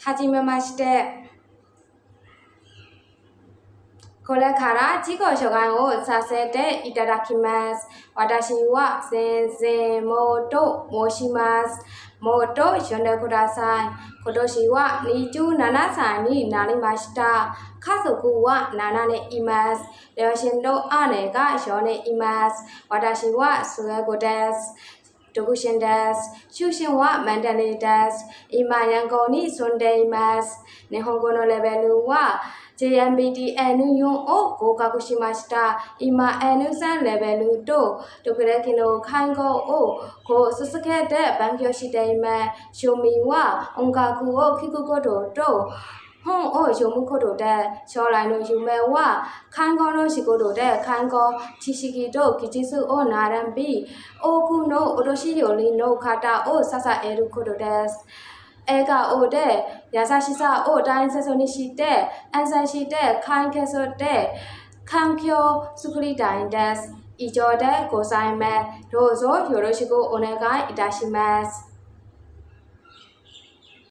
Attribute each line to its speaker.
Speaker 1: 始めまして。これから自己紹介をさせていただきます。私は先生もと申します。もっと呼んでください。今年は27歳になりました。家族は7人います。両親と姉が4人います。私は末っ子です。独身です。出身はマンダレーです。今、ヤンゴンに住んでいます。日本語のレベルは JMBT N4 を合格しました。今、N3 レベルと時々の看護を続けて勉強しています。趣味は音楽を聴くことと本を読むことで将来の夢は看護の仕事で看護知識と技術を学び、多くのお年寄りの方を支えることです。笑顔で優しさを大切にして安心して関係して環境を作りたいです。以上でございます。どうぞよろしくお願いいたします。